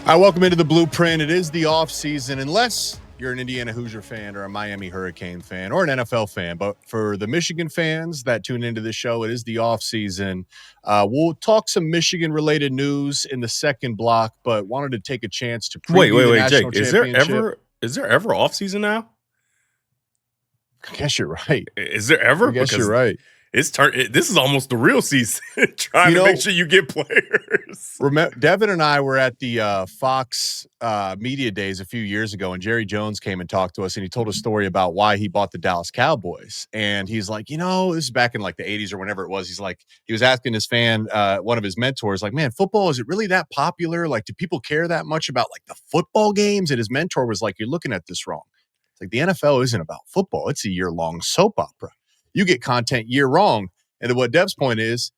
Welcome into the Blueprint. It is the off season, unless you're an Indiana Hoosier fan or a Miami Hurricane fan or an NFL fan. But for the Michigan fans that tune into the show, it is the off season. We'll talk some Michigan-related news in the second block, but wanted to take a chance to preview the national Jake, championship. Is there ever off season now? I guess you're right. Is there ever? I guess you're right. This is almost the real season. Trying to make sure you get players. Devin and I were at the Fox Media Days a few years ago, and Jerry Jones came and talked to us, and he told a story about why he bought the Dallas Cowboys. And he's like, this is back in like the 80s or whenever it was. He's like, he was asking his fan, one of his mentors, like, man, football, is it really that popular? Like, do people care that much about like the football games? And his mentor was like, you're looking at this wrong. It's like the NFL isn't about football. It's a year-long soap opera. You get content year wrong. And what Dev's point is,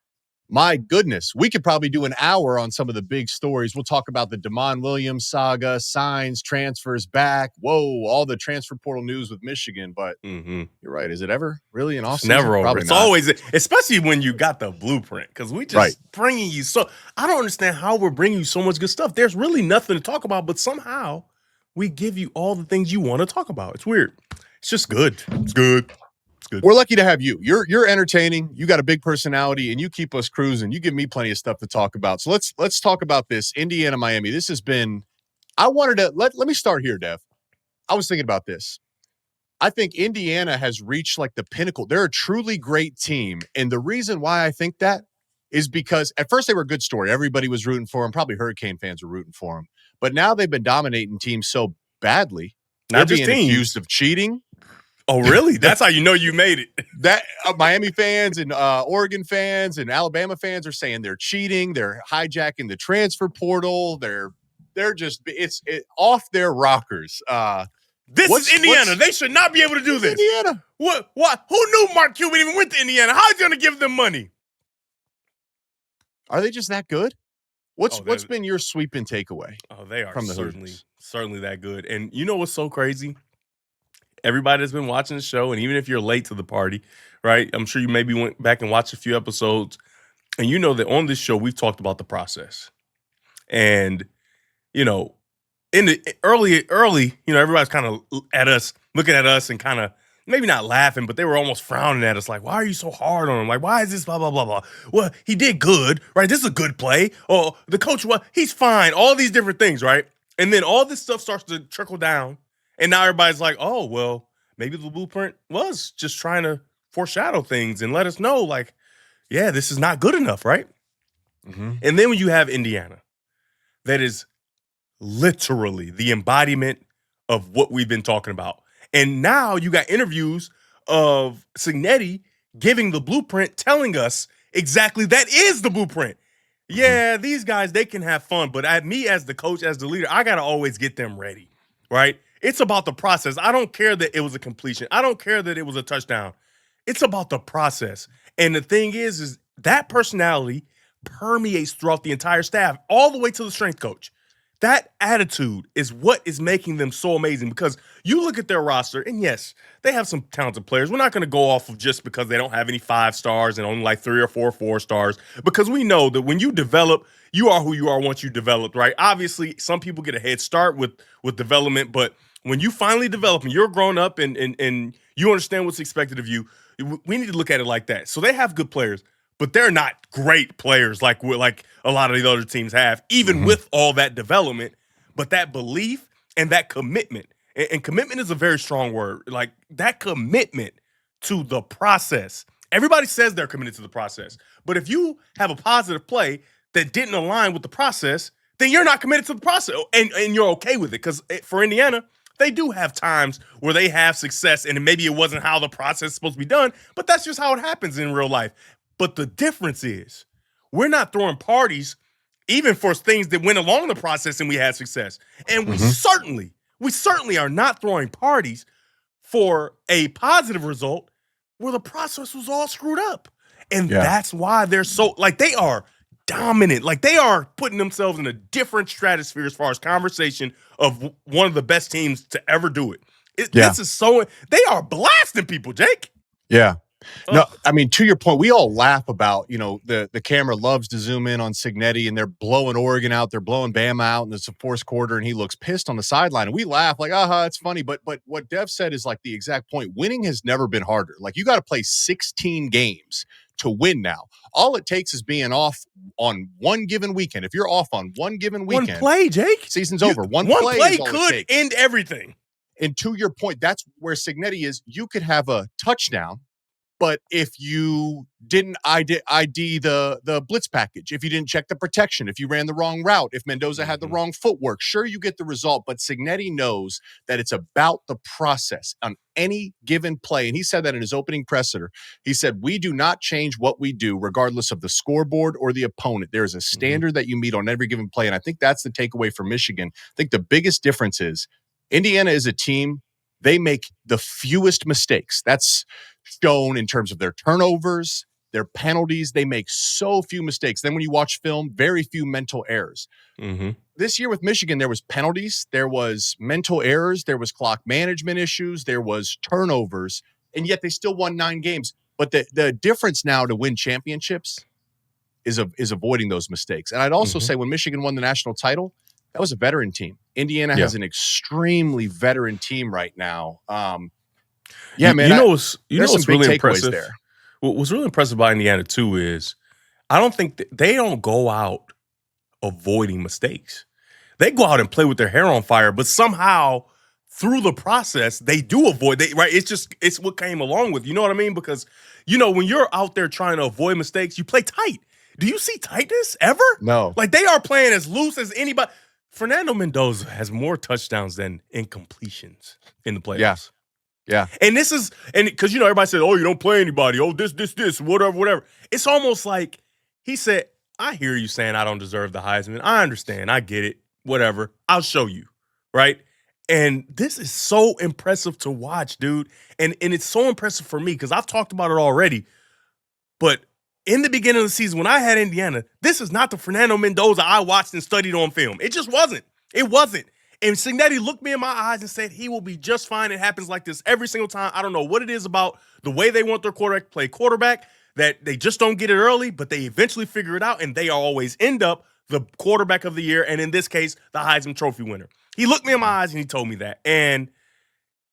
my goodness, we could probably do an hour on some of the big stories. We'll talk about the Damon Williams saga, signs, transfers back. Whoa, all the transfer portal news with Michigan. But you're right. Is it ever really an off season? Never over. Probably It's not. always, especially when you got the blueprint, because we just bringing you I don't understand how we're bringing you so much good stuff. There's really nothing to talk about, but somehow we give you all the things you want to talk about. It's weird. It's just good. It's good. Good. We're lucky to have you. You're entertaining. You got a big personality, and you keep us cruising. You give me plenty of stuff to talk about. So let's talk about this Indiana Miami. This has been. I wanted to let me start here, Dev. I was thinking about this. I think Indiana has reached like the pinnacle. They're a truly great team, and the reason why I think that is because at first they were a good story. Everybody was rooting for them. Probably Hurricane fans were rooting for them, but now they've been dominating teams so badly. Not they're just being teams. accused of cheating. Oh, really? That's how you know you made it. That Miami fans and Oregon fans and Alabama fans are saying they're cheating. They're hijacking the transfer portal. They're just it's off their rockers. This is Indiana. They should not be able to do this. Indiana. What? Who knew Mark Cuban even went to Indiana? How is he going to give them money? Are they just that good? What's been your sweeping takeaway? Oh, they are from the certainly that good. And you know what's so crazy? Everybody that's been watching the show, and even if you're late to the party, right? I'm sure you maybe went back and watched a few episodes, and you know that on this show we've talked about the process. And in the early, everybody's kind of looking at us and kind of maybe not laughing, but they were almost frowning at us like, why are you so hard on him? Like, why is this blah, blah, blah, blah? Well, he did good, right? This is a good play. Oh, the coach, he's fine. All these different things, right? And then all this stuff starts to trickle down. And now everybody's like, oh, well, maybe the blueprint was just trying to foreshadow things and let us know, like, yeah, this is not good enough, right? Mm-hmm. And then when you have Indiana, that is literally the embodiment of what we've been talking about. And now you got interviews of Cignetti giving the blueprint, telling us exactly that is the blueprint. Yeah, these guys, they can have fun, but me as the coach, as the leader, I got to always get them ready, right? It's about the process. I don't care that it was a completion. I don't care that it was a touchdown. It's about the process. And the thing is that personality permeates throughout the entire staff, all the way to the strength coach. That attitude is what is making them so amazing, because you look at their roster, and yes, they have some talented players. We're not going to go off of just because they don't have any 5 stars and only like 3 or 4 4 stars, because we know that when you develop, you are who you are once you developed, right? Obviously, some people get a head start with development, but when you finally develop and you're grown up and you understand what's expected of you, we need to look at it like that. So they have good players, but they're not great players like a lot of the other teams have, even with all that development. But that belief and that commitment, and commitment is a very strong word, like that commitment to the process. Everybody says they're committed to the process, but if you have a positive play that didn't align with the process, then you're not committed to the process, and you're okay with it. Because for Indiana, they do have times where they have success, and maybe it wasn't how the process is supposed to be done, but that's just how it happens in real life. But the difference is we're not throwing parties even for things that went along the process and we had success. And we certainly are not throwing parties for a positive result where the process was all screwed up. And that's why they're so, like, they are dominant. Like, they are putting themselves in a different stratosphere as far as conversation of one of the best teams to ever do it. This is so, they are blasting people, Jake. Yeah. No, Ugh. I mean, to your point, we all laugh about, the camera loves to zoom in on Cignetti and they're blowing Oregon out, they're blowing Bama out, and it's the fourth quarter, and he looks pissed on the sideline. And we laugh like, it's funny. But what Dev said is like the exact point. Winning has never been harder. Like you got to play 16 games to win now. All it takes is being off on one given weekend. If you're off on one given One weekend, play, Jake. season's over. One One play is play all it could takes. end everything. And to your point, that's where Cignetti is. You could have a touchdown, but if you didn't ID the blitz package, if you didn't check the protection, if you ran the wrong route, if Mendoza had the wrong footwork, sure, you get the result. But Cignetti knows that it's about the process on any given play. And he said that in his opening presser. He said, we do not change what we do regardless of the scoreboard or the opponent. There is a standard that you meet on every given play. And I think that's the takeaway for Michigan. I think the biggest difference is Indiana is a team, they make the fewest mistakes. That's shown in terms of their turnovers, their penalties. They make so few mistakes. Then when you watch film, very few mental errors. This year with Michigan, there was penalties, there was mental errors, there was clock management issues, there was turnovers, and yet they still won 9 games. But the difference now to win championships is avoiding those mistakes. And I'd also say when Michigan won the national title, that was a veteran team. Indiana has an extremely veteran team right now. Yeah, man. What's really impressive there. What's really impressive about Indiana too is I don't think they don't go out avoiding mistakes. They go out and play with their hair on fire, but somehow through the process they do avoid. Right? It's what came along with. You know what I mean? Because when you're out there trying to avoid mistakes, you play tight. Do you see tightness ever? No. Like they are playing as loose as anybody. Fernando Mendoza has more touchdowns than incompletions in the playoffs. Yeah. And because everybody said, oh, you don't play anybody. Oh, this, whatever. It's almost like he said, I hear you saying I don't deserve the Heisman. I understand. I get it. Whatever. I'll show you. Right? And this is so impressive to watch, dude. And it's so impressive for me because I've talked about it already. But in the beginning of the season, when I had Indiana, this is not the Fernando Mendoza I watched and studied on film. It just wasn't. It wasn't. And Cignetti looked me in my eyes and said he will be just fine. It happens like this every single time. I don't know what it is about the way they want their quarterback to play quarterback that they just don't get it early, but they eventually figure it out, and they always end up the quarterback of the year, and in this case, the Heisman Trophy winner. He looked me in my eyes and he told me that. And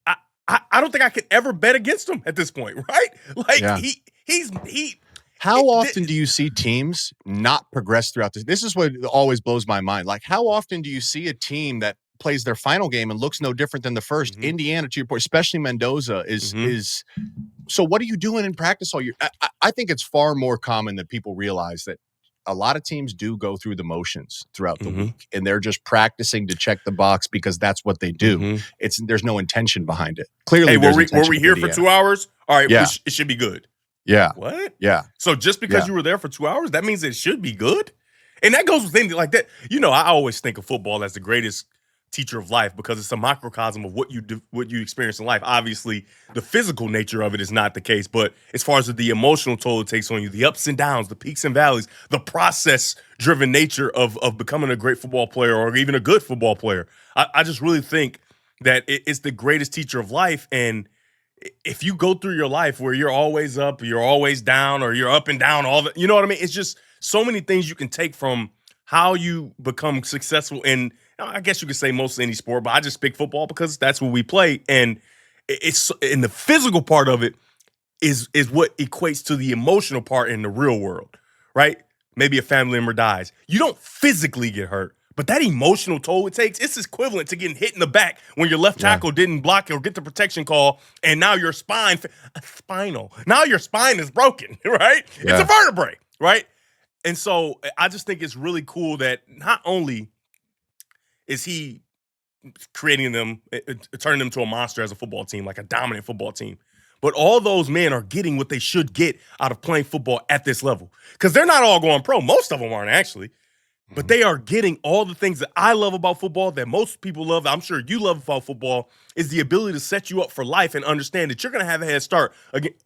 I don't think I could ever bet against him at this point, right? Like he How often do you see teams not progress throughout this? This is what always blows my mind. Like, how often do you see a team that plays their final game and looks no different than the first? Indiana, to your point, especially Mendoza, is. So what are you doing in practice all year? I think it's far more common than people realize that a lot of teams do go through the motions throughout the week, and they're just practicing to check the box because that's what they do. There's no intention behind it. Clearly, hey, were we here for 2 hours? All right, it should be good. Yeah. What? Yeah. So just because you were there for 2 hours, that means it should be good? And that goes with anything like that. I always think of football as the greatest teacher of life because it's a microcosm of what you experience in life. Obviously, the physical nature of it is not the case, but as far as the emotional toll it takes on you, the ups and downs, the peaks and valleys, the process-driven nature of becoming a great football player or even a good football player, I just really think that it's the greatest teacher of life. And if you go through your life where you're always up, you're always down, or you're up and down, you know what I mean? It's just so many things you can take from how you become successful in, I guess you could say most any sport, but I just pick football because that's what we play. And it's in the physical part of it is what equates to the emotional part in the real world, right? Maybe a family member dies. You don't physically get hurt, but that emotional toll it takes, it's equivalent to getting hit in the back when your left tackle didn't block or get the protection call, and now your now your spine is broken, right? It's a vertebrae, right? And so I just think it's really cool that not only is he creating them, turning them to a monster as a football team, like a dominant football team, but all those men are getting what they should get out of playing football at this level. Because they're not all going pro. Most of them aren't actually. But they are getting all the things that I love about football, that most people love, I'm sure you love about football, is the ability to set you up for life and understand that you're going to have a head start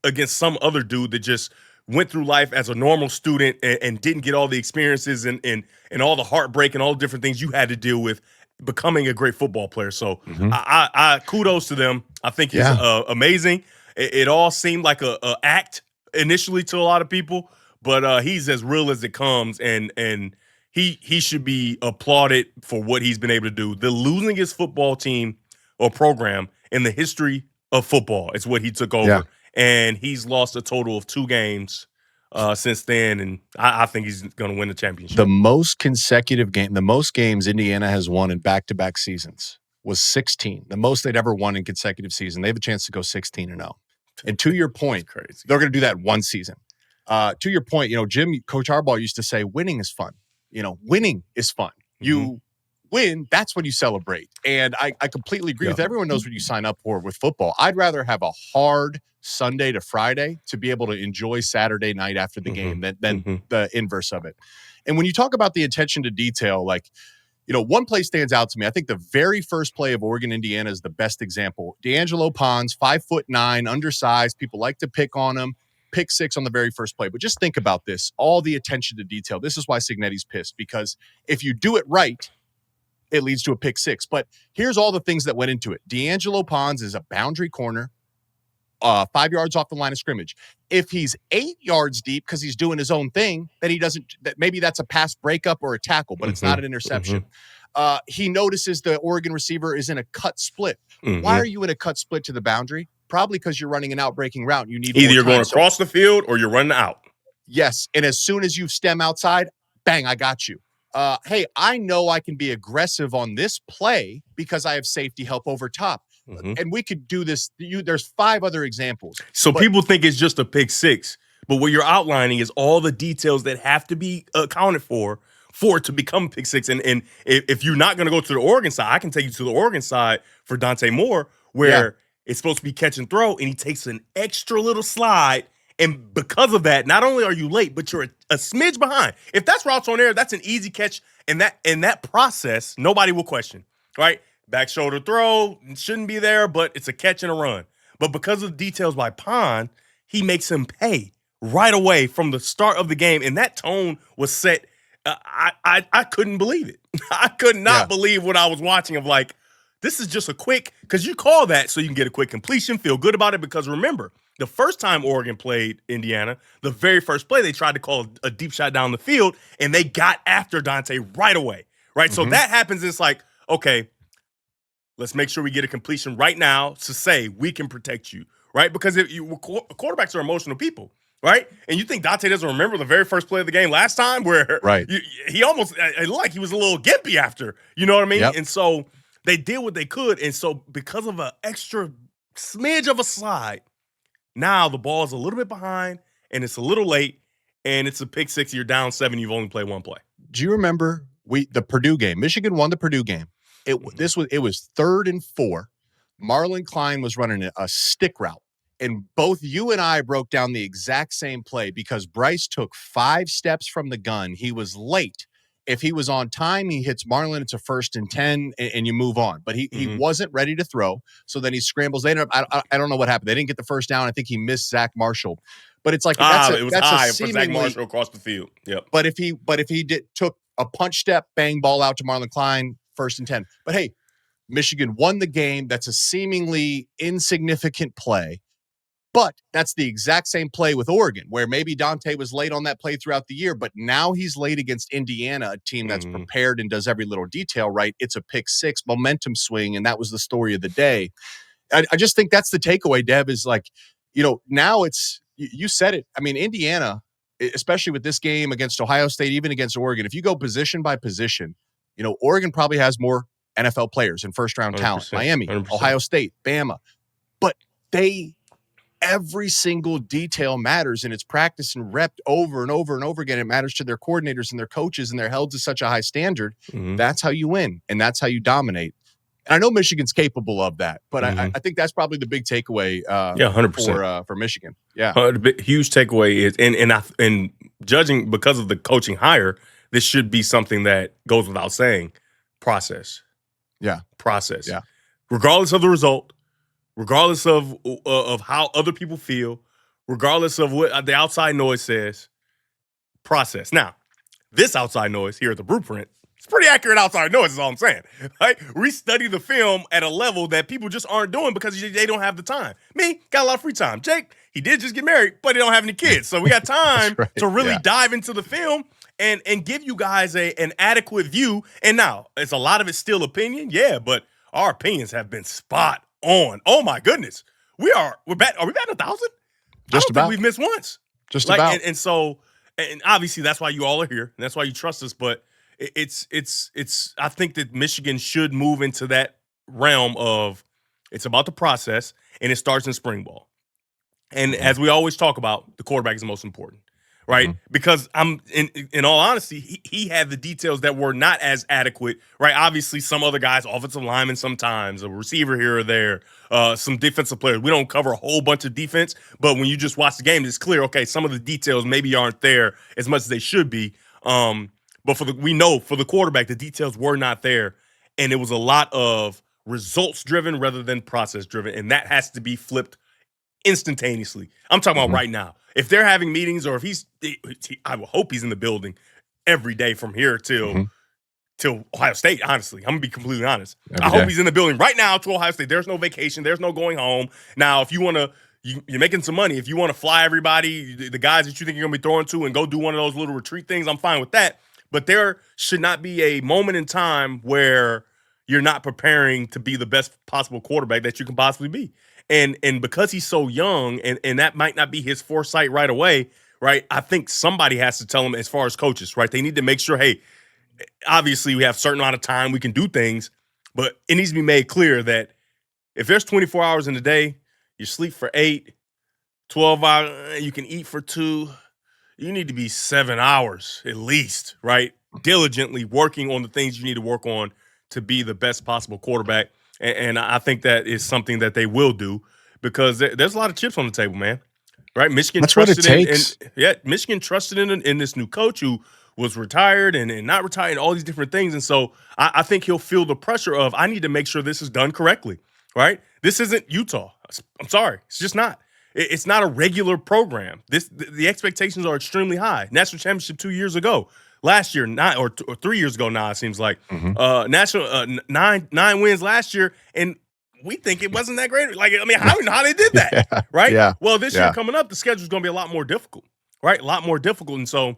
against some other dude that just went through life as a normal student and didn't get all the experiences and all the heartbreak and all the different things you had to deal with becoming a great football player. So I kudos to them. I think he's amazing. It all seemed like a act initially to a lot of people, but he's as real as it comes, and he should be applauded for what he's been able to do. The losingest football team or program in the history of football is what he took over, Yeah. and he's lost a total of 2 games since then, and I think he's going to win the championship. The most games Indiana has won in back-to-back seasons was 16. The most they'd ever won in consecutive season. They have a chance to go 16-0. And to your point, crazy. They're going to do that one season. To your point, Coach Harbaugh used to say, winning is fun. Winning is fun. You win, that's when you celebrate. And I completely agree with everyone knows what you sign up for with football. I'd rather have a hard Sunday to Friday to be able to enjoy Saturday night after the game than the inverse of it. And when you talk about the attention to detail, one play stands out to me. I think the very first play of Oregon-Indiana is the best example. D'Angelo Pons, 5'9", undersized. People like to pick on him. Pick 6 on the very first play. But just think about this. All the attention to detail. This is why Cignetti's pissed, because if you do it right, it leads to a pick 6. But here's all the things that went into it. D'Angelo Pons is a boundary corner, 5 yards off the line of scrimmage. If he's 8 yards deep because he's doing his own thing, then maybe that's a pass breakup or a tackle, but it's not an interception. He notices the Oregon receiver is in a cut split. Why are you in a cut split to the boundary? Probably because you're running an out-breaking route. And you need either you're more time. Going across the field or you're running out. Yes, and as soon as you stem outside, bang, I got you. Hey, I know I can be aggressive on this play because I have safety help over top. And we could do this. There's 5 other examples. So people think it's just a pick 6, but what you're outlining is all the details that have to be accounted for it to become pick 6. And if you're not going to go to the Oregon side, I can take you to the Oregon side for Dante Moore, where it's supposed to be catch and throw, and he takes an extra little slide. And because of that, not only are you late, but you're a smidge behind. If that's routes on air, that's an easy catch. And that process, nobody will question, right? Back shoulder throw, shouldn't be there, but it's a catch and a run. But because of the details by Pond, he makes him pay right away from the start of the game. And that tone was set. I couldn't believe it. I could not believe what I was watching of this is just a quick, because you call that so you can get a quick completion, feel good about it. Because remember, the first time Oregon played Indiana, the very first play, they tried to call a deep shot down the field, and they got after Dante right away, right? So that happens. It's okay, let's make sure we get a completion right now to say we can protect you, right? Because quarterbacks are emotional people, right? And you think Dante doesn't remember the very first play of the game last time where he almost, he was a little gimpy after, you know what I mean? And so they did what they could. And so because of an extra smidge of a slide, now the ball is a little bit behind and it's a little late and it's a pick 6. You're down 7. You've only played one play. Do you remember the Purdue game? Michigan won the Purdue game. It was 3rd and 4. Marlon Klein was running a stick route. And both you and I broke down the exact same play because Bryce took 5 steps from the gun. He was late. If he was on time, he hits Marlon. It's a 1st and 10, and you move on. But he wasn't ready to throw, so then he scrambles. They ended up, I don't know what happened. They didn't get the first down. I think he missed Zach Marshall. But it's it was high for Zach Marshall across the field. Yep. But if he took a punch step, bang, ball out to Marlon Klein, 1st and 10. But hey, Michigan won the game. That's a seemingly insignificant play. But that's the exact same play with Oregon, where maybe Dante was late on that play throughout the year, but now he's late against Indiana, a team that's prepared and does every little detail right. It's a pick 6 momentum swing, and that was the story of the day. I just think that's the takeaway, Dev, is now it's, you said it. I mean, Indiana, especially with this game against Ohio State, even against Oregon, if you go position by position, Oregon probably has more NFL players and first-round talent. Miami, 100%. Ohio State, Bama. But every single detail matters, and it's practiced and repped over and over and over again. It matters to their coordinators and their coaches, and they're held to such a high standard. That's how you win, and that's how you dominate. And I know Michigan's capable of that, but I think that's probably the big takeaway 100%. For Michigan. Yeah. The huge takeaway is, and judging because of the coaching hire, this should be something that goes without saying, process. Yeah. Process. Yeah. Regardless of the result, regardless of how other people feel, regardless of what the outside noise says, process. Now, this outside noise here at the Blueprint It's pretty accurate outside noise is all I'm saying. Right? We study the film at a level that people just aren't doing because they don't have the time. Me, got a lot of free time. Jake, he did just get married, but he don't have any kids. So we got time right. to really dive into the film and give you guys an adequate view. And now, it's a lot of it's still opinion, yeah, but our opinions have been spot on. Oh my goodness. We're back. Are we back 1,000? I don't think we've missed once. Just about. And so, and obviously that's why you all are here, and that's why you trust us. But it's. I think that Michigan should move into that realm of it's about the process, and it starts in spring ball. And as we always talk about, the quarterback is the most important, right? Because I'm in all honesty, he had the details that were not as adequate, right? Obviously, some other guys, offensive linemen sometimes, a receiver here or there, some defensive players. We don't cover a whole bunch of defense, but when you just watch the game, it's clear, okay, some of the details maybe aren't there as much as they should be. But we know for the quarterback, the details were not there. And it was a lot of results driven rather than process driven. And that has to be flipped instantaneously. I'm talking about right now. If they're having meetings, or if I will hope he's in the building every day from here till Ohio State. Honestly, I'm gonna be completely honest. I hope he's in the building right now to Ohio State. There's no vacation. There's no going home. Now, if you want to, you're making some money. If you want to fly everybody, the guys that you think you're gonna be throwing to, and go do one of those little retreat things, I'm fine with that. But there should not be a moment in time where you're not preparing to be the best possible quarterback that you can possibly be. And because he's so young, and that might not be his foresight right away, right? I think somebody has to tell him, as far as coaches, right? They need to make sure, hey, obviously we have a certain amount of time we can do things, but it needs to be made clear that if there's 24 hours in a day, you sleep for 8, 12 hours, you can eat for 2, you need to be 7 hours at least, right? Diligently working on the things you need to work on to be the best possible quarterback. And I think that is something that they will do, because there's a lot of chips on the table, man. Right? Michigan That's trusted what it takes. Michigan trusted in this new coach who was retired and not retired, and all these different things. And so I think he'll feel the pressure of, I need to make sure this is done correctly. Right? This isn't Utah. I'm sorry. It's just not. It's not a regular program. The expectations are extremely high. National championship 2 years ago. Last year, or 3 years ago now, it seems like. National 9 wins last year, and we think it wasn't that great. Like, I mean, how they did that, right? Yeah. Well, this year coming up, the schedule is going to be a lot more difficult, right? A lot more difficult, and so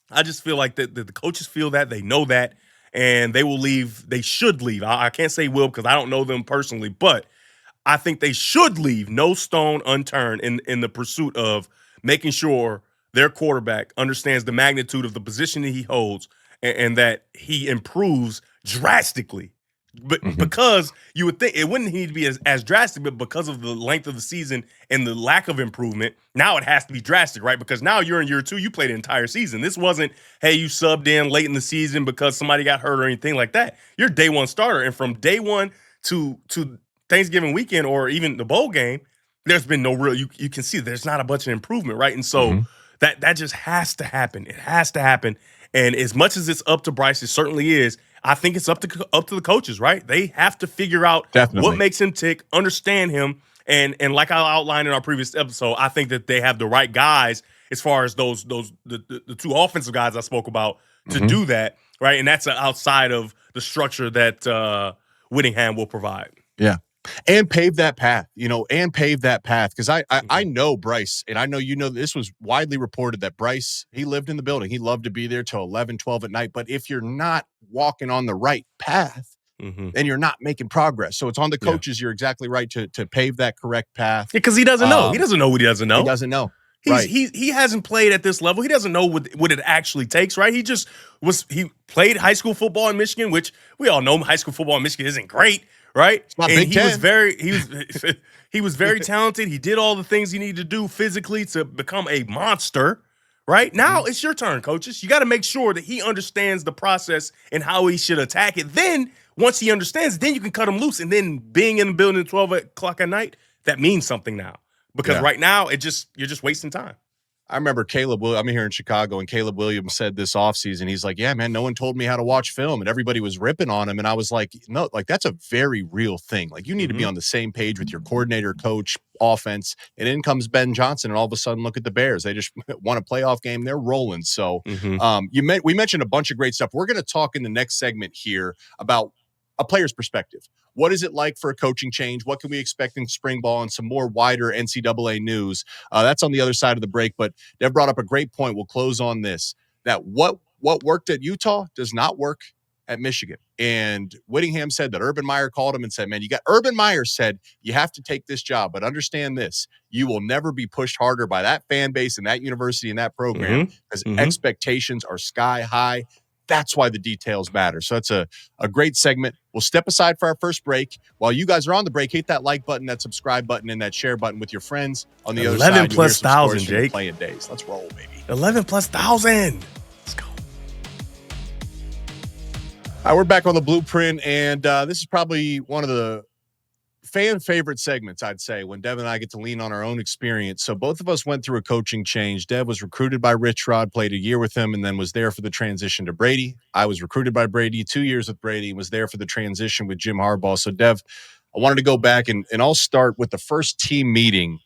I just feel like the coaches feel that, they know that, and they will leave. They should leave. I can't say will, because I don't know them personally, but I think they should leave no stone unturned in the pursuit of making sure their quarterback understands the magnitude of the position that he holds, and that he improves drastically. But because you would think it wouldn't need to be as drastic, but because of the length of the season and the lack of improvement, now it has to be drastic, right? Because now you're in year 2, you played the entire season. This wasn't, hey, you subbed in late in the season because somebody got hurt or anything like that. You're day one starter, and from day one to Thanksgiving weekend, or even the bowl game, there's been no real, you can see there's not a bunch of improvement, right? And so that just has to happen. It has to happen. And as much as it's up to Bryce, it certainly is, I think it's up to the coaches, right? They have to figure out what makes him tick, understand him, and like I outlined in our previous episode, I think that they have the right guys as far as the 2 offensive guys I spoke about to do that, right? And that's outside of the structure that Whittingham will provide. Yeah. And pave that path, because I know Bryce, and I know this was widely reported that Bryce, he lived in the building. He loved to be there till 11, 12 at night. But if you're not walking on the right path, then you're not making progress. So it's on the coaches. You're exactly right to pave that correct path. Because he doesn't know. He doesn't know what he doesn't know. He doesn't know. He hasn't played at this level. He doesn't know what it actually takes, right? He played high school football in Michigan, which we all know high school football in Michigan isn't great, right? It's not and Big Ten. he was very talented. He did all the things he needed to do physically to become a monster. Right? Now it's your turn, coaches. You got to make sure that he understands the process and how he should attack it. Then once he understands, then you can cut him loose. And then being in the building at 12 o'clock at night, that means something now. Because right now, you're just wasting time. I remember I'm here in Chicago, and Caleb Williams said this offseason, he's like, yeah, man, no one told me how to watch film, and everybody was ripping on him. And I was like, no, like, that's a very real thing. Like, you need to be on the same page with your coordinator, coach, offense. And in comes Ben Johnson, and all of a sudden, look at the Bears. They just won a playoff game. They're rolling. So we mentioned a bunch of great stuff. We're going to talk in the next segment here about a player's perspective. What is it like for a coaching change? What can we expect in spring ball and some more wider NCAA news? That's on the other side of the break. But Dev brought up a great point. We'll close on this, that what worked at Utah does not work at Michigan. And Whittingham said that Urban Meyer called him and said, man, Urban Meyer said, you have to take this job, but understand this, you will never be pushed harder by that fan base and that university and that program because expectations are sky high. That's why the details matter. So that's a great segment. We'll step aside for our first break. While you guys are on the break, hit that like button, that subscribe button, and that share button with your friends. On the other side, 11 plus thousand, Jake. Playing days. Let's roll, baby. 11 plus thousand. Let's go. All right, we're back on the Blueprint, and this is probably one of the fan favorite segments, I'd say, when Dev and I get to lean on our own experience. So both of us went through a coaching change. Dev was recruited by Rich Rod, played a year with him, and then was there for the transition to Brady. I was recruited by Brady, 2 years with Brady, was there for the transition with Jim Harbaugh. So Dev, I wanted to go back and I'll start with the first team meeting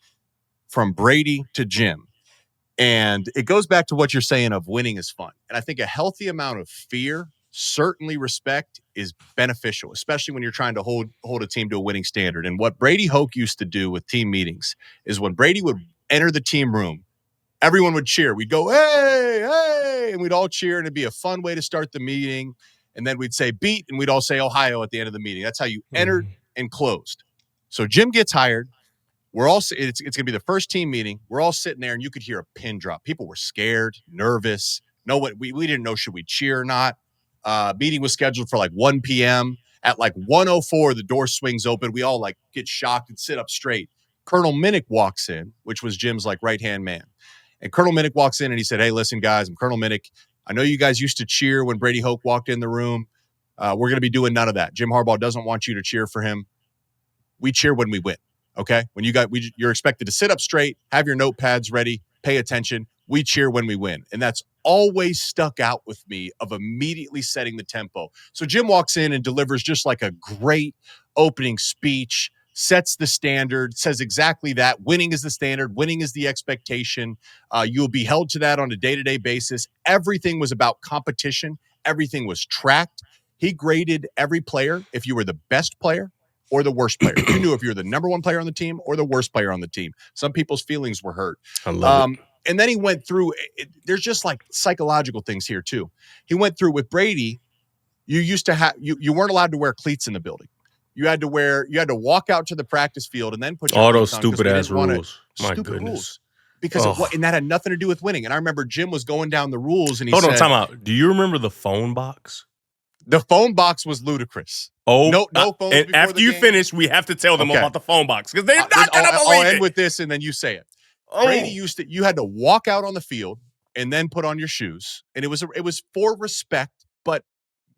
from Brady to Jim. And it goes back to what you're saying of winning is fun. And I think a healthy amount of fear, certainly respect, is beneficial, especially when you're trying to hold a team to a winning standard. And what Brady Hoke used to do with team meetings is when Brady would enter the team room, everyone would cheer. We'd go, hey, hey, and we'd all cheer, and it'd be a fun way to start the meeting. And then we'd say beat, and we'd all say Ohio at the end of the meeting. That's how you entered and closed. So Jim gets hired. We're all, it's going to be the first team meeting. We're all sitting there, and you could hear a pin drop. People were scared, nervous. We didn't know, should we cheer or not? Meeting was scheduled for like 1 p.m. At like 1:04, the door swings open. We all like get shocked and sit up straight. Colonel Minnick walks in, which was Jim's like right-hand man. And Colonel Minnick walks in and he said, hey, listen, guys, I'm Colonel Minnick. I know you guys used to cheer when Brady Hoke walked in the room. We're going to be doing none of that. Jim Harbaugh doesn't want you to cheer for him. We cheer when we win. Okay? When you're expected to sit up straight, have your notepads ready, pay attention. We cheer when we win. And that's always stuck out with me of immediately setting the tempo. So Jim walks in and delivers just like a great opening speech, sets the standard, says exactly that. Winning is the standard. Winning is the expectation. You'll be held to that on a day-to-day basis. Everything was about competition. Everything was tracked. He graded every player if you were the best player or the worst player. You knew if you're the number one player on the team or the worst player on the team. Some people's feelings were hurt. I love it. And then he went through, there's just like psychological things here too. He went through with Brady. You used to have, you weren't allowed to wear cleats in the building. You had to walk out to the practice field and then put your all those cleats on stupid ass rules. My stupid goodness. rules. Because and that had nothing to do with winning. And I remember Jim was going down the rules and he Hold said, on, time out. Do you remember the phone box? The phone box was ludicrous. No phones. And after you finish, we have to tell them about the phone box because they're not going to believe it. I'll end with this and then you say it. Brady you had to walk out on the field and then put on your shoes. And it was for respect, but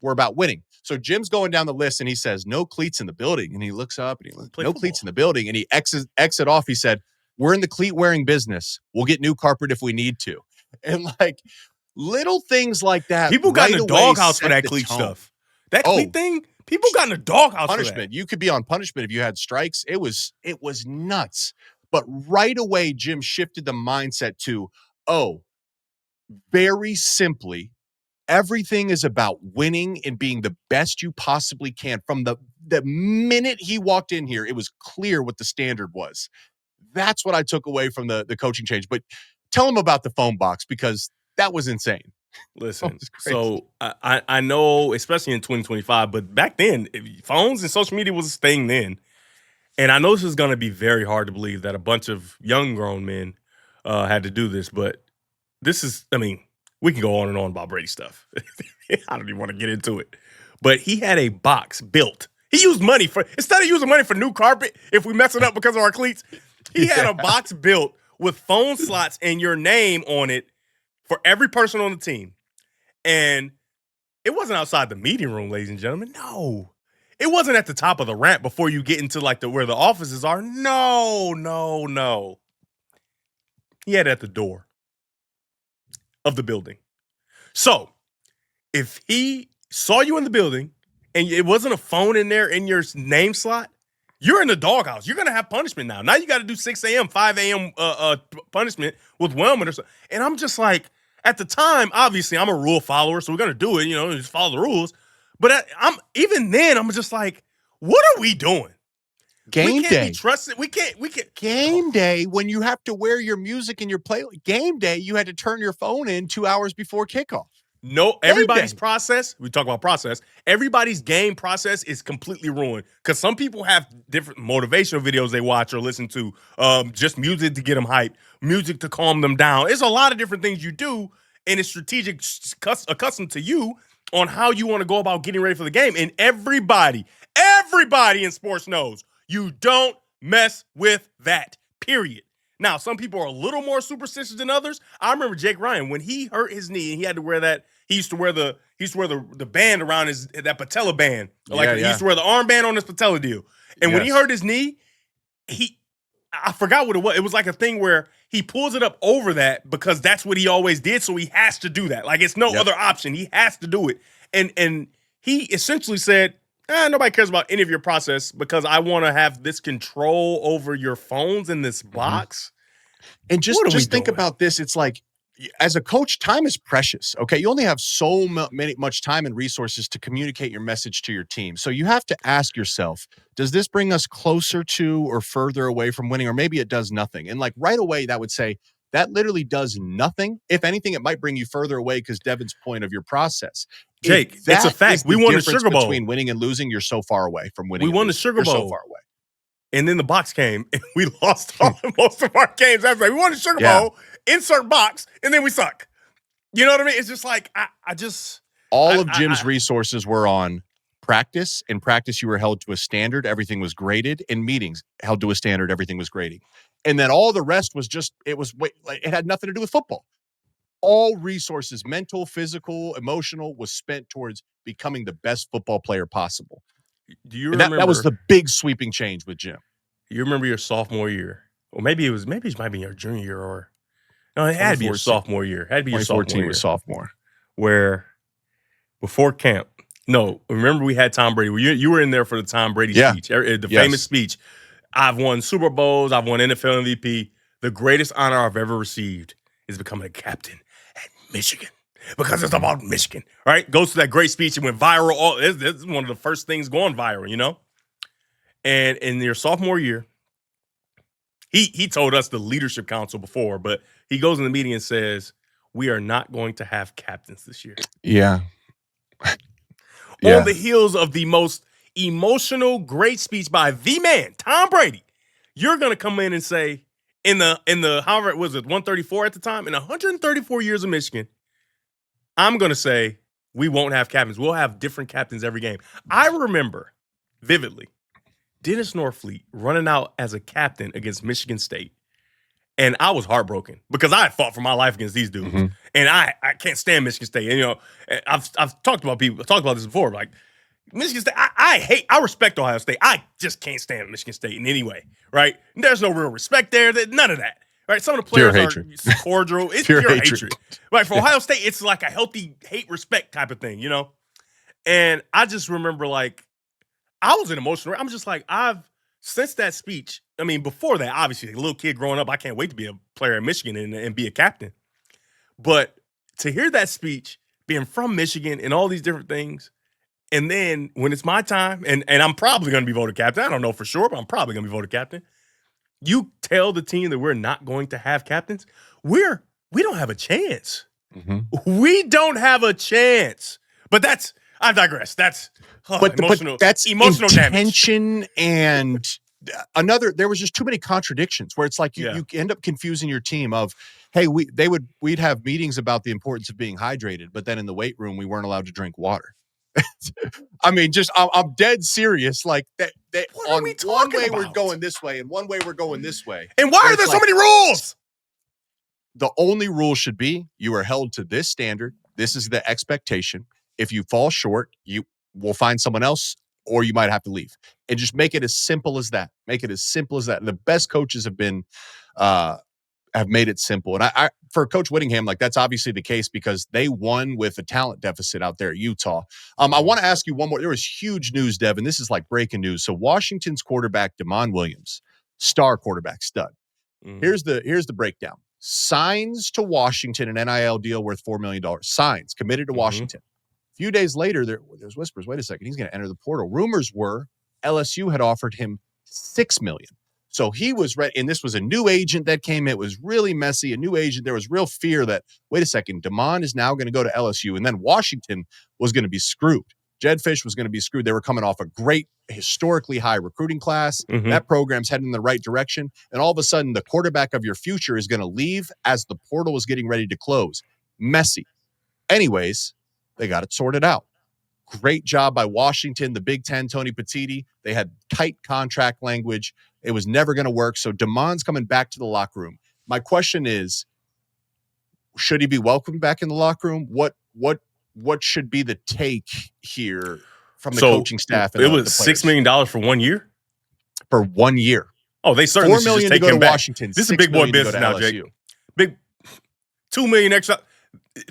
we're about winning. So Jim's going down the list and he says, no cleats in the building. And he looks up and he looks, no cleats in the building. And he exit off. He said, we're in the cleat wearing business. We'll get new carpet if we need to. And like little things like that. People got in the doghouse for that cleat stuff. That cleat thing, people got in the doghouse for that. You could be on punishment if you had strikes. It was nuts. But right away, Jim shifted the mindset to, very simply, everything is about winning and being the best you possibly can. From the minute he walked in here, it was clear what the standard was. That's what I took away from the coaching change. But tell him about the phone box because that was insane. Listen, so I know, especially in 2025, but back then, phones and social media was a thing then. And I know this is going to be very hard to believe that a bunch of young grown men had to do this, but this is, we can go on and on about Brady stuff. I don't even want to get into it. But he had a box built. He used money instead of using money for new carpet, if we mess it up because of our cleats, he had a box built with phone slots and your name on it for every person on the team. And it wasn't outside the meeting room, ladies and gentlemen. No. It wasn't at the top of the ramp before you get into like where the offices are. No. He had it at the door of the building. So if he saw you in the building and it wasn't a phone in there in your name slot, You're in the doghouse. You're gonna have punishment now. Now you got to do 6 a.m., 5 a.m. Punishment with Wellman or something. And I'm just like, at the time, obviously, I'm a rule follower, so we're gonna do it. Just follow the rules. But I'm even then, I'm just like, what are we doing? We Game can't day. be trusted. We can't. Game day, when you have to wear your music and your play. Game day, you had to turn your phone in 2 hours before kickoff. No, Game everybody's day. process, we talk about process, everybody's game process is completely ruined because some people have different motivational videos they watch or listen to, just music to get them hyped, music to calm them down. It's a lot of different things you do, and it's strategic, accustomed to you on how you want to go about getting ready for the game. And everybody in sports knows you don't mess with that, period. Now, some people are a little more superstitious than others. I remember Jake Ryan, when he hurt his knee and he had to wear that. He used to wear the band around that patella band. He used to wear the armband on his patella deal. And when he hurt his knee, I forgot what it was. It was like a thing where he pulls it up over that because that's what he always did. So he has to do that. Like, it's no other option. He has to do it. And he essentially said, nobody cares about any of your process because I want to have this control over your phones in this box. And just think about this. It's like, as a coach, time is precious. Okay. You only have so much time and resources to communicate your message to your team. So you have to ask yourself, does this bring us closer to or further away from winning? Or maybe it does nothing. And like right away, that would say that literally does nothing. If anything, it might bring you further away because Devin's point of your process. Jake, it's a fact. We won the Sugar Bowl. Between winning and losing, you're so far away from winning. We won the Sugar Bowl. You're so far away. And then the box came, and we lost most of our games. After we won the Sugar Bowl, insert box, and then we suck. You know what I mean? It's just like, all of Jim's resources were on practice. In practice, you were held to a standard. Everything was graded. In meetings, held to a standard. Everything was graded. And then all the rest was just, it had nothing to do with football. All resources, mental, physical, emotional, was spent towards becoming the best football player possible. Do you remember? That was the big sweeping change with Jim. You remember your sophomore year? Or maybe it might be your junior year, or no, it had to be your sophomore year. It had to be your sophomore year. 2014 was sophomore. Where before camp, remember we had Tom Brady. You were in there for the Tom Brady speech, the famous speech. I've won Super Bowls. I've won NFL MVP. The greatest honor I've ever received is becoming a captain at Michigan. Because it's about Michigan, right? Goes to that great speech and went viral. This is one of the first things going viral, And in your sophomore year, he told us the leadership council before, but he goes in the meeting and says, we are not going to have captains this year. Yeah. On the heels of the most emotional, great speech by the man, Tom Brady, you're going to come in and say, in the however, was it 134 at the time? In 134 years of Michigan, I'm going to say we won't have captains. We'll have different captains every game. I remember vividly Dennis Norfleet running out as a captain against Michigan State. And I was heartbroken because I had fought for my life against these dudes. Mm-hmm. And I can't stand Michigan State. And, I've talked about this before. Like, Michigan State, I respect Ohio State. I just can't stand Michigan State in any way, right? There's no real respect there. None of that. Right, some of the players are cordial. It's pure hatred. Right, for Ohio State, it's like a healthy hate-respect type of thing, And I just remember, like, I was an emotional. I'm just like, since that speech, before that, obviously, a little kid growing up, I can't wait to be a player at Michigan and be a captain. But to hear that speech, being from Michigan and all these different things, and then when it's my time, and I'm probably going to be voted captain. I don't know for sure, but I'm probably going to be voted captain. You tell the team that we're not going to have captains, we don't have a chance. Mm-hmm. We don't have a chance. But I digress. That's emotional. But that's emotional intention damage. And there was just too many contradictions where it's like you end up confusing your team of, hey, we'd have meetings about the importance of being hydrated, but then in the weight room we weren't allowed to drink water. I'm dead serious. Like that on one way we're going this way and one way we're going this way. And why are there so many rules? The only rule should be you are held to this standard. This is the expectation. If you fall short, you will find someone else or you might have to leave. And just make it as simple as that. Make it as simple as that. And the best coaches have been have made it simple. And I for Coach Whittingham, like that's obviously the case because they won with a talent deficit out there at Utah. I want to ask you one more. There was huge news, Devin. This is like breaking news. So Washington's quarterback, Damon Williams, star quarterback, stud. Here's the breakdown. Signs to Washington an NIL deal worth $4 million. Signs, committed to Washington. A few days later, there's whispers, wait a second, he's going to enter the portal. Rumors were LSU had offered him $6 million. So he was ready, and this was a new agent that came. It was really messy, a new agent. There was real fear that, wait a second, Damon is now going to go to LSU, and then Washington was going to be screwed. Jed Fish was going to be screwed. They were coming off a great, historically high recruiting class. That program's heading in the right direction. And all of a sudden, the quarterback of your future is going to leave as the portal is getting ready to close. Messy. Anyways, they got it sorted out. Great job by Washington, the Big Ten, Tony Petitti. They had tight contract language. It was never going to work. So Damon's coming back to the locker room. My question is, should he be welcomed back in the locker room? What should be the take here from the coaching staff? And it was $6 million for 1 year? For 1 year. Oh, they certainly should just take him back. Washington. This is big boy business now, Jake. Big $2 million extra.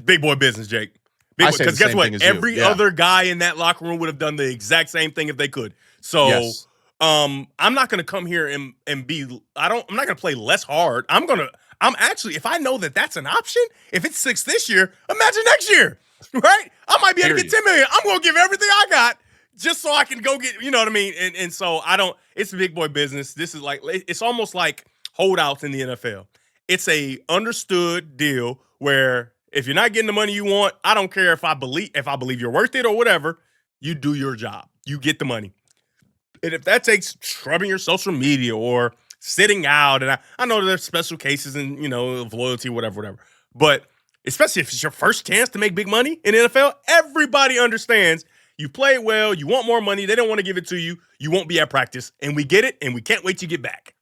Big boy business, Jake. Because guess what? Every other guy in that locker room would have done the exact same thing if they could. So I'm not going to come here and be. I'm not going to play less hard. I'm actually, if I know that that's an option, if it's 6 this year, imagine next year, right? I might be able to get 10 million. I'm going to give everything I got just so I can go get. You know what I mean? And so I don't. It's a big boy business. This is like it's almost like holdouts in the NFL. It's a understood deal where, if you're not getting the money you want, I don't care if I believe you're worth it or whatever, you do your job. You get the money. And if that takes scrubbing your social media or sitting out, and I know there's special cases and, of loyalty, whatever. But especially if it's your first chance to make big money in the NFL, everybody understands you played well, you want more money, they don't want to give it to you, you won't be at practice, and we get it, and we can't wait to get back.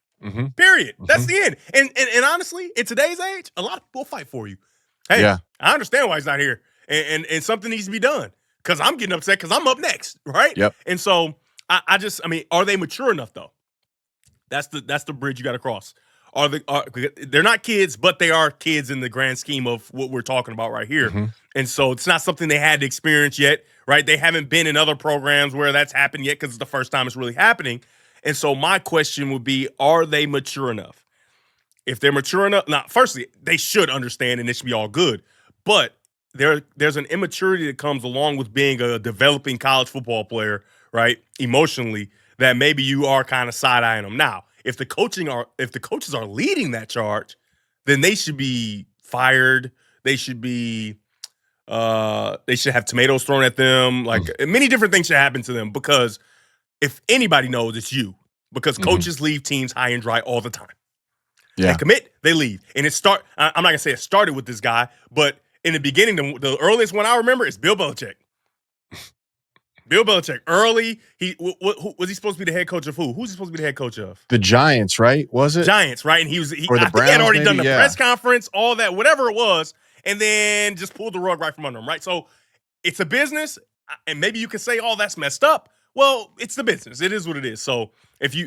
Period. That's the end. And honestly, in today's age, a lot of people will fight for you. Hey, I understand why he's not here, and something needs to be done because I'm getting upset because I'm up next, right? Yep. And so I mean, are they mature enough though? That's the bridge you got to cross. They're not kids, but they are kids in the grand scheme of what we're talking about right here. And so it's not something they had to experience yet, right? They haven't been in other programs where that's happened yet because it's the first time it's really happening. And so my question would be, are they mature enough? If they're mature enough, now, firstly, they should understand and it should be all good. But there's an immaturity that comes along with being a developing college football player, right? Emotionally, that maybe you are kind of side-eyeing them. Now, if the coaches are leading that charge, then they should be fired. They should have tomatoes thrown at them. Like many different things should happen to them because if anybody knows, it's you. Because coaches leave teams high and dry all the time. They commit, they leave. And I'm not going to say it started with this guy, but in the beginning, the earliest one I remember is Bill Belichick. Bill Belichick, early, was he supposed to be the head coach of who? Who's he supposed to be the head coach of? The Giants, right? Was it? Giants, right? And I think he had already done the press conference, all that, whatever it was, and then just pulled the rug right from under him, right? So it's a business, and maybe you can say, oh, that's messed up. Well, it's the business. It is what it is. So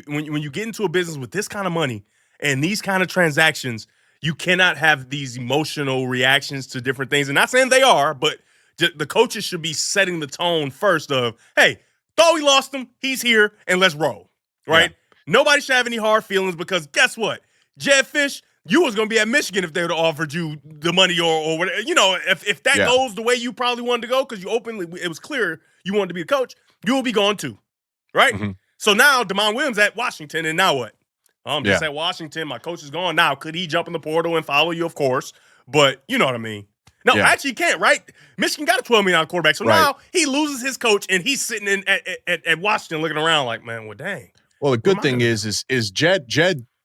when you get into a business with this kind of money, and these kind of transactions, you cannot have these emotional reactions to different things. And not saying they are, but the coaches should be setting the tone first of, hey, thought we lost him, he's here, and let's roll, right? Yeah. Nobody should have any hard feelings because guess what? Jed Fish, you was going to be at Michigan if they would have offered you the money or whatever. If that goes the way you probably wanted to go because it was clear you wanted to be a coach, you will be gone too, right? So now Damon Williams at Washington, and now what? I'm just at Washington. My coach is gone. Now, could he jump in the portal and follow you? Of course. But you know what I mean. No, actually he can't, right? Michigan got a $12 million quarterback. So now he loses his coach, and he's sitting at Washington looking around like, man, well, dang. Well, the good thing is Jed,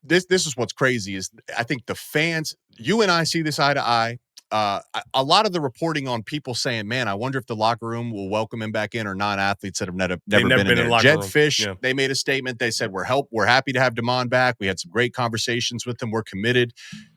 this is what's crazy is I think the fans, you and I see this eye to eye. A lot of the reporting on people saying, man, I wonder if the locker room will welcome him back in or non-athletes that have never been in there. Jed Fish, they made a statement. They said, we're happy to have Damon back. We had some great conversations with him. We're committed.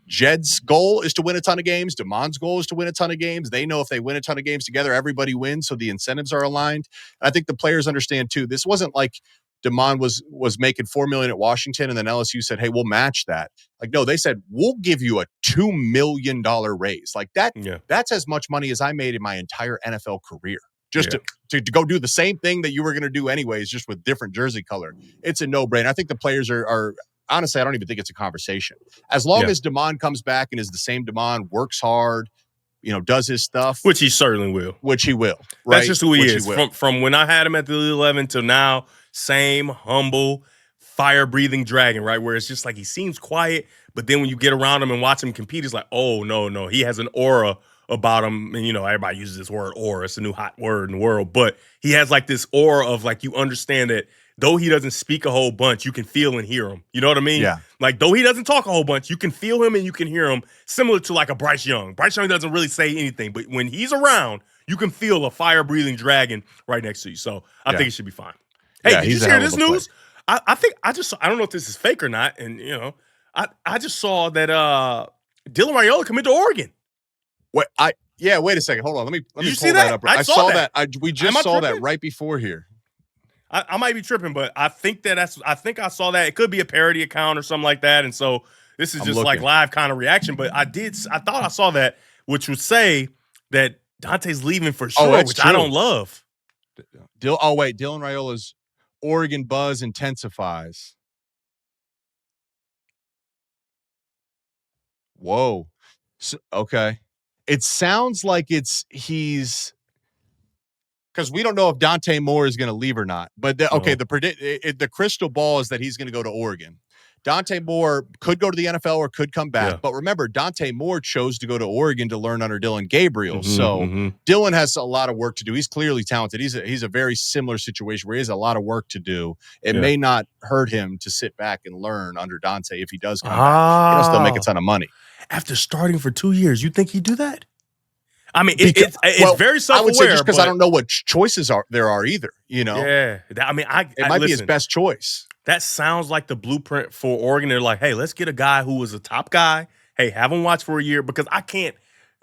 Jed's goal is to win a ton of games. Damon's goal is to win a ton of games. They know if they win a ton of games together, everybody wins. So the incentives are aligned. And I think the players understand too. This wasn't like DeMond was making $4 million at Washington, and then LSU said, "Hey, we'll match that." Like, no, they said, "We'll give you a $2 million raise." Like that. Yeah. That's as much money as I made in my entire NFL career. Just Yeah. to go do the same thing that you were going to do anyways, just with different jersey color. It's a no-brainer. I think the players are honestly, I don't even think it's a conversation. As long as DeMond comes back and is the same DeMond, works hard, does his stuff. Which he certainly will. Which he will, right? That's just who he is. From when I had him at the Elite 11 till now, same humble, fire-breathing dragon, right? Where it's just like he seems quiet, but then when you get around him and watch him compete, it's like, oh, no. He has an aura about him. And, everybody uses this word aura. It's a new hot word in the world. But he has like this aura of like you understand that though he doesn't speak a whole bunch, you can feel and hear him. You know what I mean? Yeah. Like, though he doesn't talk a whole bunch, you can feel him and you can hear him, similar to like a Bryce Young. Bryce Young doesn't really say anything, but when he's around, you can feel a fire-breathing dragon right next to you. So I think it should be fine. Hey, did you hear this news? I don't know if this is fake or not, and I just saw that Dylan Raiola committed to Oregon. Wait a second. Hold on. Let me pull see that up. I saw that. We just saw that right before here. I might be tripping, but I think I saw that. It could be a parody account or something like that, and so this is just like live kind of reaction. But I thought I saw that, which would say that Dante's leaving for sure, which true. I don't love. Dylan Raiola's Oregon buzz intensifies. Whoa. So, okay. It sounds like he's because we don't know if Dante Moore is going to leave or not. But the crystal ball is that he's going to go to Oregon. Dante Moore could go to the NFL or could come back. Yeah. But remember, Dante Moore chose to go to Oregon to learn under Dylan Gabriel. Dylan has a lot of work to do. He's clearly talented. He's a very similar situation where he has a lot of work to do. It may not hurt him to sit back and learn under Dante if he does come back. He'll still make a ton of money. After starting for 2 years, you think he'd do that? I mean, it's very self-aware. I would say just because I don't know what choices there are either, Yeah. I mean, it might be his best choice. That sounds like the blueprint for Oregon. They're like, hey, let's get a guy who was a top guy. Hey, have him watch for a year because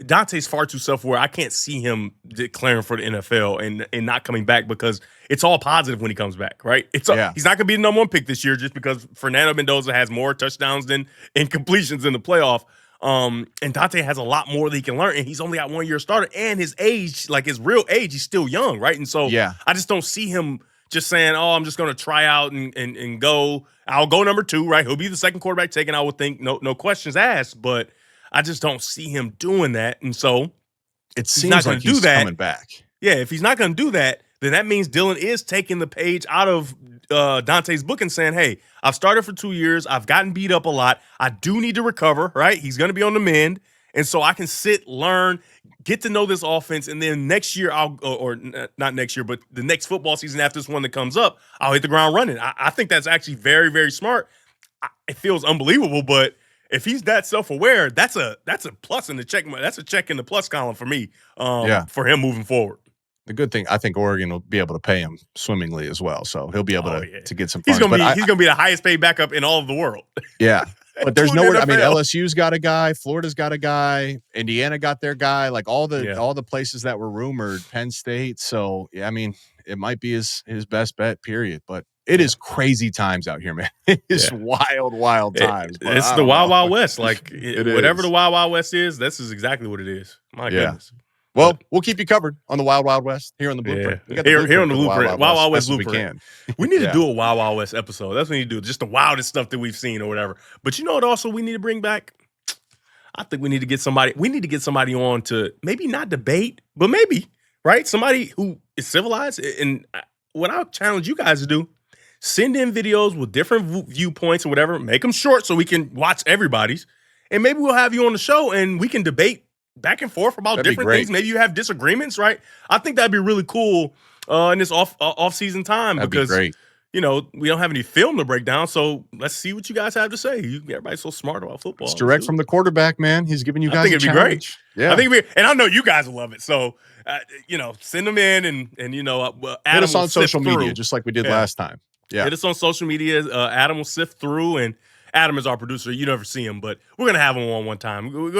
Dante's far too self-aware. I can't see him declaring for the NFL and not coming back because it's all positive when he comes back, right? He's not going to be the number one pick this year just because Fernando Mendoza has more touchdowns than incompletions in the playoff. And Dante has a lot more that he can learn, and he's only got 1 year starter. And his age, like his real age, he's still young, right? And so I just don't see him just saying, "Oh, I'm just going to try out and go. I'll go number 2, right? He'll be the second quarterback taken. I would think, no questions asked." But I just don't see him doing that, and so it seems like he's coming back. Yeah, if he's not going to do that, then that means Dylan is taking the page out of Dante's book and saying, hey, I've started for 2 years. I've gotten beat up a lot. I do need to recover, right? He's going to be on the mend. And so I can sit, learn, get to know this offense. And then next year, not next year, but the next football season after this one that comes up, I'll hit the ground running. I think that's actually very, very smart. It feels unbelievable, but if he's that self-aware, that's a plus in the check. That's a check in the plus column for me for him moving forward. The good thing, I think Oregon will be able to pay him swimmingly as well, so he'll be able to get some funds. He's going to be the highest paid backup in all of the world. Yeah, but there's nowhere. I mean, LSU's got a guy, Florida's got a guy, Indiana got their guy, like all the places that were rumored, Penn State. So I mean, it might be his best bet. Period. But it is crazy times out here, man. It is wild times. It's the Wild Wild West. Like whatever the Wild Wild West is, this is exactly what it is. My goodness. Well, we'll keep you covered on the Wild Wild West here on the Blueprint. Yeah. Here on the Blueprint. Wild Wild West Blueprint. We need to do a Wild Wild West episode. That's what we need to do. Just the wildest stuff that we've seen or whatever. But you know what also we need to bring back? I think we need to get somebody on to maybe not debate, but maybe, right? Somebody who is civilized. And what I challenge you guys to do, send in videos with different viewpoints or whatever. Make them short so we can watch everybody's. And maybe we'll have you on the show and we can debate back and forth about different things. Maybe you have disagreements, right? I think that'd be really cool in this off-season time because, we don't have any film to break down. So let's see what you guys have to say. Everybody's so smart about football. It's direct from the quarterback, man. He's giving you guys a challenge. Be great. Yeah. And I know you guys will love it. So, send them in and Adam hit us on social media, just like we did last time. Yeah. Hit us on social media. Adam will sift through, and Adam is our producer. You never see him, but we're going to have him on one time. We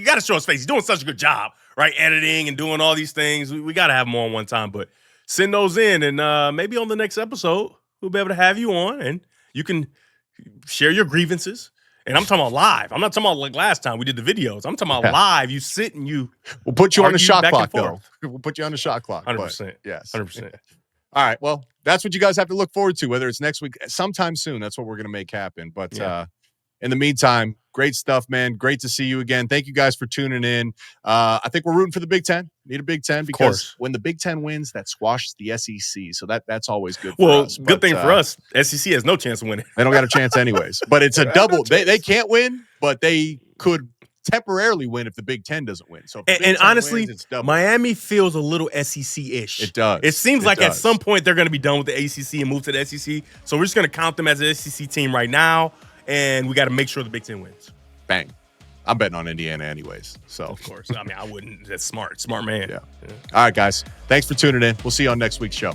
got to show his face. He's doing such a good job, right? Editing and doing all these things. We got to have him on one time, but send those in, and maybe on the next episode, we'll be able to have you on, and you can share your grievances. And I'm talking about live. I'm not talking about like last time we did the videos. I'm talking about live. You sit and you. We'll put you on the shot back clock, though. We'll put you on the shot clock. 100%. Yes. 100%. All right. Well, that's what you guys have to look forward to, whether it's next week, sometime soon. That's what we're going to make happen. But in the meantime, great stuff, man. Great to see you again. Thank you guys for tuning in. I think we're rooting for the Big Ten. Need a Big Ten because when the Big Ten wins, that squashes the SEC. So that's always good for us. Good thing for us. SEC has no chance of winning. They don't got a chance anyways. But it's a double. They can't win, but they could temporarily win if the Big Ten doesn't win. So and honestly, wins, Miami feels a little SEC-ish. It does. It seems like at some point they're going to be done with the ACC and move to the SEC. So we're just going to count them as an SEC team right now, and we got to make sure the Big Ten wins. Bang. I'm betting on Indiana anyways. So of course. I mean, I wouldn't. That's smart. Smart man. Yeah. All right, guys. Thanks for tuning in. We'll see you on next week's show.